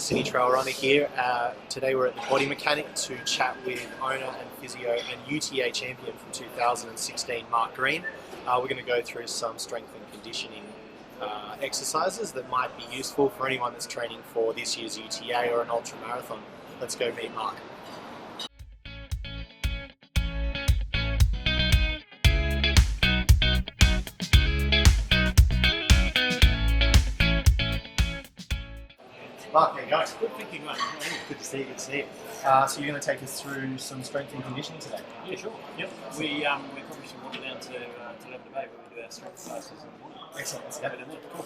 City Trail Runner here. Today we're at the Body Mechanic to chat with owner and physio and UTA champion from 2016, Mark Green. We're going to go through some strength and conditioning exercises that might be useful for anyone that's training for this year's UTA or an ultra marathon. Let's go meet Mark. Mark, how you going? Good thinking, mate. Good to see you, good to see you. So you're going to take us through some strength and conditioning today? Yeah, sure. Yep. We probably should walk down to Lavender Bay where we do our strength classes in the morning. Excellent, let's go. Cool.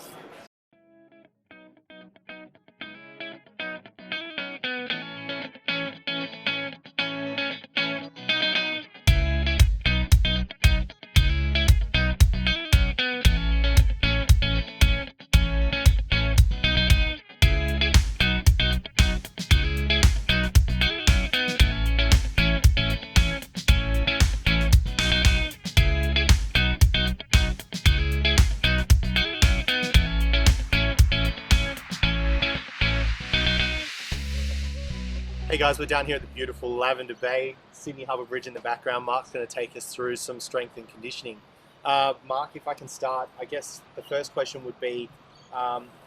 Hey guys, we're down here at the beautiful Lavender Bay, Sydney Harbour Bridge in the background. Mark's going to take us through some strength and conditioning. Mark, if I can start, I guess the first question would be,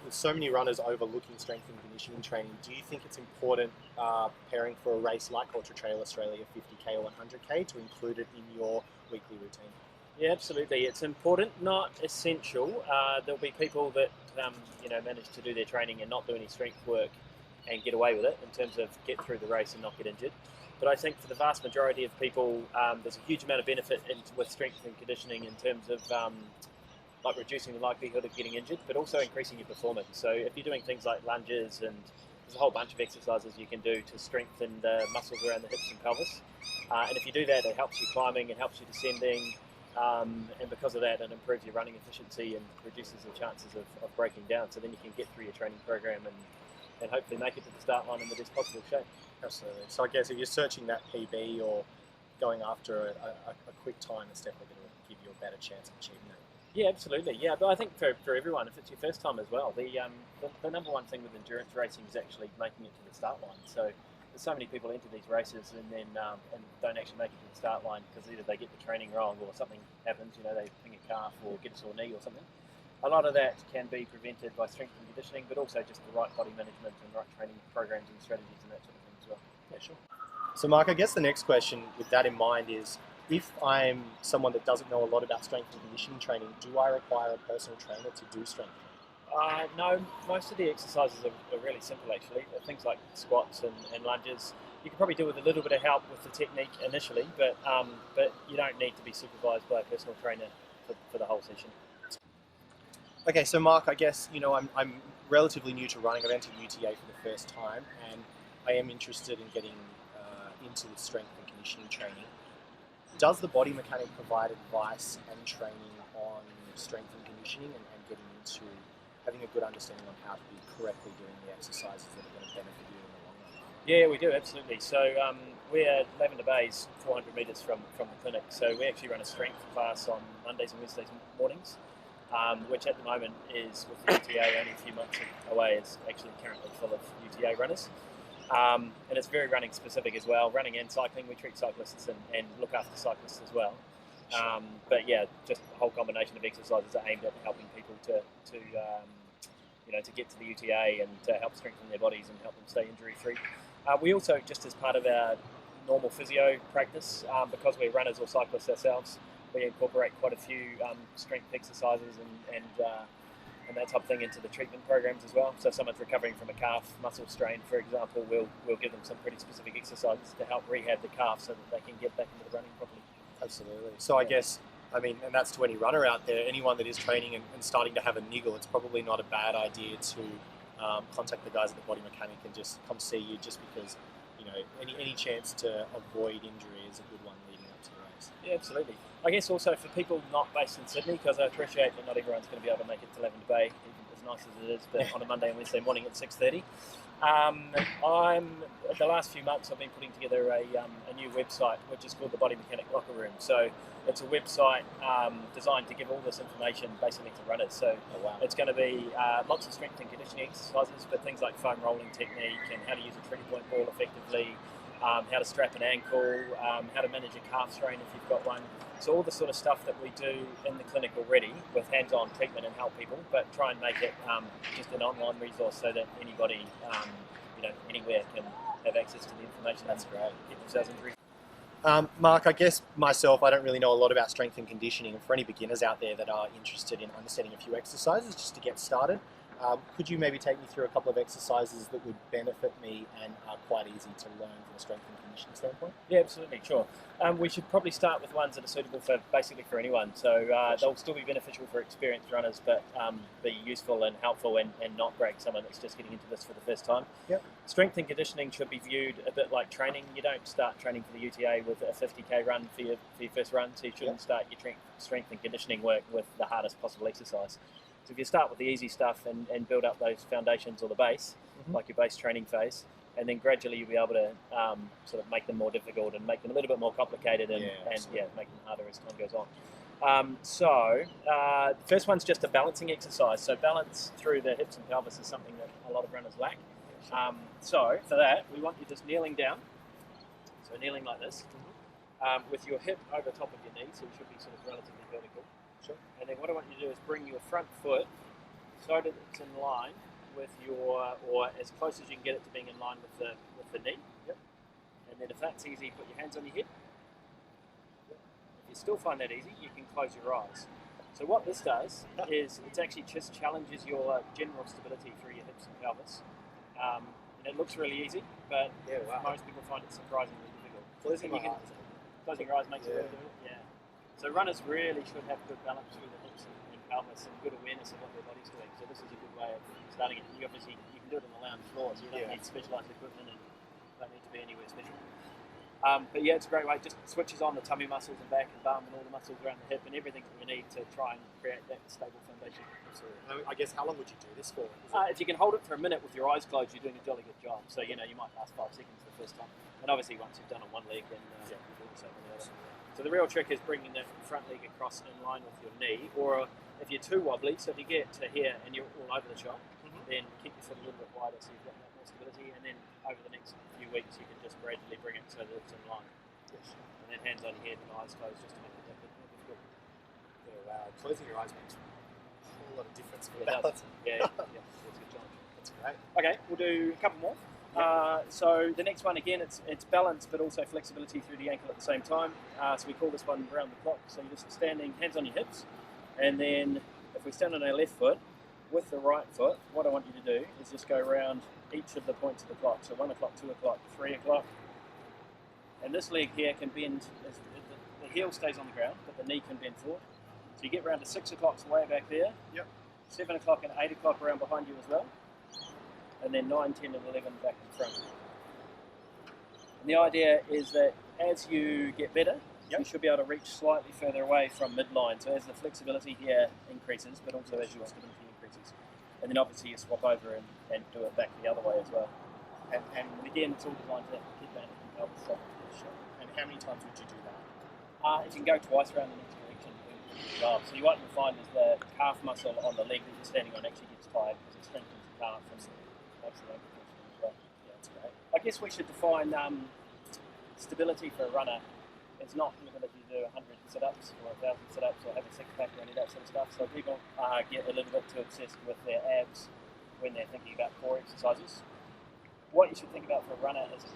with so many runners overlooking strength and conditioning training, do you think it's important preparing for a race like Ultra Trail Australia 50k or 100k to include it in your weekly routine? Yeah, absolutely. It's important, not essential. There'll be people that manage to do their training and not do any strength work and get away with it in terms of get through the race and not get injured. But I think for the vast majority of people, there's a huge amount of benefit with strength and conditioning in terms of like reducing the likelihood of getting injured, but also increasing your performance. So if you're doing things like lunges, and there's a whole bunch of exercises you can do to strengthen the muscles around the hips and pelvis. And if you do that, it helps you climbing, it helps you descending, and because of that, it improves your running efficiency and reduces the chances of breaking down. So then you can get through your training program and hopefully make it to the start line in the best possible shape. Absolutely. So I guess if you're searching that PB or going after a quick time, it's definitely going to give you a better chance of achieving that. Yeah, absolutely. Yeah, but I think for everyone, if it's your first time as well, the number one thing with endurance racing is actually making it to the start line. So there's so many people enter these races and then and don't actually make it to the start line because either they get the training wrong or something happens, they ping a calf or get a sore knee or something. A lot of that can be prevented by strength and conditioning, but also just the right body management and right training programs and strategies and that sort of thing as well. Yeah, sure. So Mark, I guess the next question with that in mind is, if I'm someone that doesn't know a lot about strength and conditioning training, do I require a personal trainer to do strength? No, most of the exercises are really simple actually. Things like squats and lunges. You can probably do with a little bit of help with the technique initially, but you don't need to be supervised by a personal trainer for the whole session. Okay, so Mark, I guess, I'm relatively new to running. I've entered UTA for the first time, and I am interested in getting into the strength and conditioning training. Does the Body Mechanic provide advice and training on strength and conditioning and getting into having a good understanding on how to be correctly doing the exercises that are going to benefit you in the long run? Yeah, we do, absolutely. So we're Lavender Bay's 400 metres from the clinic, so we actually run a strength class on Mondays and Wednesdays mornings. Which at the moment is, with the UTA only a few months away, is actually currently full of UTA runners. And it's very running specific as well. Running and cycling, we treat cyclists and look after cyclists as well. But yeah, just a whole combination of exercises are aimed at helping people to get to the UTA and to help strengthen their bodies and help them stay injury free. We also, just as part of our normal physio practice, because we're runners or cyclists ourselves, we incorporate quite a few strength exercises and that type of thing into the treatment programs as well. So if someone's recovering from a calf muscle strain, for example, we'll give them some pretty specific exercises to help rehab the calf so that they can get back into the running properly. Absolutely. So I guess, and that's to any runner out there, anyone that is training and starting to have a niggle, it's probably not a bad idea to contact the guys at the Body Mechanic and just come see you, just because any chance to avoid injury is a good one leading up to the race. Yeah, absolutely. I guess also for people not based in Sydney, because I appreciate that not everyone's going to be able to make it to Lavender Bay, as nice as it is, but on a Monday and Wednesday morning at 6:30. The last few months I've been putting together a new website which is called the Body Mechanic Locker Room. So it's a website designed to give all this information basically to runners. So it's going to be lots of strength and conditioning exercises, but things like foam rolling technique and how to use a 20-point ball effectively, how to strap an ankle, how to manage a calf strain if you've got one. So all the sort of stuff that we do in the clinic already with hands-on treatment and help people, but try and make it just an online resource so that anybody, anywhere can have access to the information. That's great. Get themselves injury. Mark, I guess myself, I don't really know a lot about strength and conditioning, and for any beginners out there that are interested in understanding a few exercises just to get started, could you maybe take me through a couple of exercises that would benefit me and are quite easy to learn from a strength and conditioning standpoint? Yeah, absolutely, sure. We should probably start with ones that are suitable for basically for anyone. So they'll still be beneficial for experienced runners, but be useful and helpful and not break someone that's just getting into this for the first time. Yep. Strength and conditioning should be viewed a bit like training. You don't start training for the UTA with a 50k run for your first run, so you shouldn't start your strength and conditioning work with the hardest possible exercise. So if you start with the easy stuff and build up those foundations or the base, like your base training phase, and then gradually you'll be able to sort of make them more difficult and make them a little bit more complicated and make them harder as time goes on. The first one's just a balancing exercise. So balance through the hips and pelvis is something that a lot of runners lack. So for that, we want you just kneeling down. So kneeling like this, with your hip over top of your knee, so you should be sort of relatively vertical. Sure. And then what I want you to do is bring your front foot so that it's in line with your, or as close as you can get it to being in line with the knee. Yep. And then if that's easy, put your hands on your head. Yep. If you still find that easy, you can close your eyes. So what this does is it actually just challenges your general stability through your hips and pelvis. And it looks really easy, but most people find it surprisingly difficult. Closing your eyes makes it really difficult. Yeah. So runners really should have good balance through the hips and pelvis and good awareness of what their body's doing. So this is a good way of starting it. You can do it on the lounge floor, so you don't need specialised equipment and don't need to be anywhere special. But yeah, it's a great way. It just switches on the tummy muscles and back and bum and all the muscles around the hip and everything that we need to try and create that stable foundation. Absolutely. I guess how long would you do this for? If you can hold it for a minute with your eyes closed, you're doing a jolly good job. So you might last 5 seconds the first time, and obviously once you've done on one leg, then you do the same on the other. So the real trick is bringing the front leg across in line with your knee, or if you're too wobbly, so if you get to here and you're all over the shop, then keep your foot a little bit wider so you've got that more stability, and then over the next few weeks you can just gradually bring it so that it's in line. Yes. And then hands on your head and eyes closed just to make it a bit more difficult. Yeah, wow. Closing your eyes makes a whole lot of difference for balance. Yeah, it's a good challenge. That's great. Okay, we'll do a couple more. So the next one, again, it's balance but also flexibility through the ankle at the same time. So we call this one round the clock. So you're just standing, hands on your hips, and then if we stand on our left foot, with the right foot, what I want you to do is just go around each of the points of the clock. So 1 o'clock, 2 o'clock, 3 o'clock. And this leg here can bend, the heel stays on the ground, but the knee can bend forward. So you get round to 6 o'clock's way back there. Yep. 7 o'clock and 8 o'clock around behind you as well. And then 9, 10 and 11 back in front. And the idea is that as you get better, you should be able to reach slightly further away from midline. So as the flexibility here increases, but also as your stability increases. And then obviously you swap over and do it back the other way as well. And again, it's all designed to keep that pelvis soft. And how many times would you do that? If you can go twice around in each direction, so what you'll find is the calf muscle on the leg that you're standing on actually gets tired because it strengthens the calf and makes the ankle function as well. Yeah, that's great. I guess we should define stability for a runner. It's not your ability to do 100 sit-ups or 1,000 sit-ups or have a six-pack or any of that sort of stuff. So people get a little bit too obsessed with their abs when they're thinking about core exercises. What you should think about for a runner is,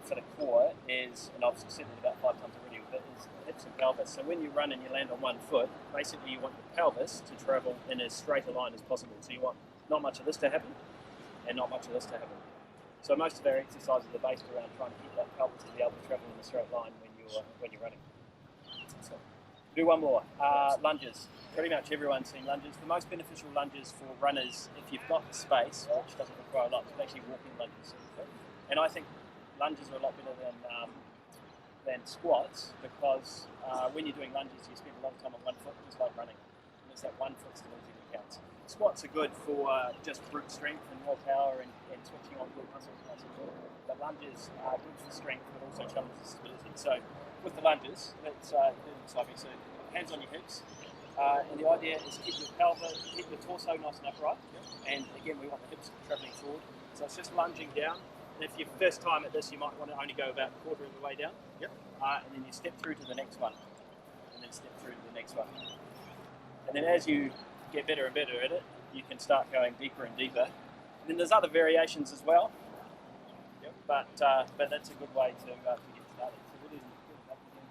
for the core, is, and I've said it about 5 times already, but is the hips and pelvis. So when you run and you land on one foot, basically you want your pelvis to travel in as straight a line as possible. So you want not much of this to happen and not much of this to happen. So most of our exercises are based around trying to keep that pelvis to be able to travel in a straight line when you're running. So, do one more. Lunges. Pretty much everyone's seen lunges. The most beneficial lunges for runners, if you've got the space, which doesn't require a lot, is actually walking lunges. And I think lunges are a lot better than squats because when you're doing lunges, you spend a lot of time on one foot, just like running. And It's that 1 foot stability that counts. Squats are good for just brute strength and raw power and switching on good muscles. The lunges are good for strength, but also challenges stability. So with the lunges, it's obvious. So hands on your hips, and the idea is keep your pelvis, keep your torso nice and upright. And again, we want the hips travelling forward. So it's just lunging down. And if your first time at this, you might want to only go about a quarter of the way down. And then you step through to the next one, and then step through to the next one. And then as you get better and better at it, you can start going deeper and deeper. And then there's other variations as well. But that's a good way to get started. So really good up again.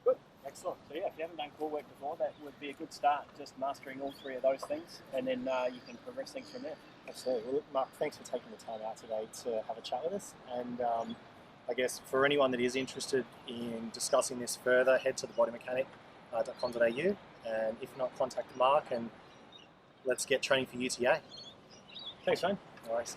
Good, excellent. So yeah, if you haven't done core work before, that would be a good start. Just mastering all three of those things, and then you can progress things from there. Absolutely. Well, look, Mark, thanks for taking the time out today to have a chat with us. And I guess for anyone that is interested in discussing this further, head to thebodymechanic.com.au, and if not, contact Mark and let's get training for UTA. Thanks, Shane. No worries.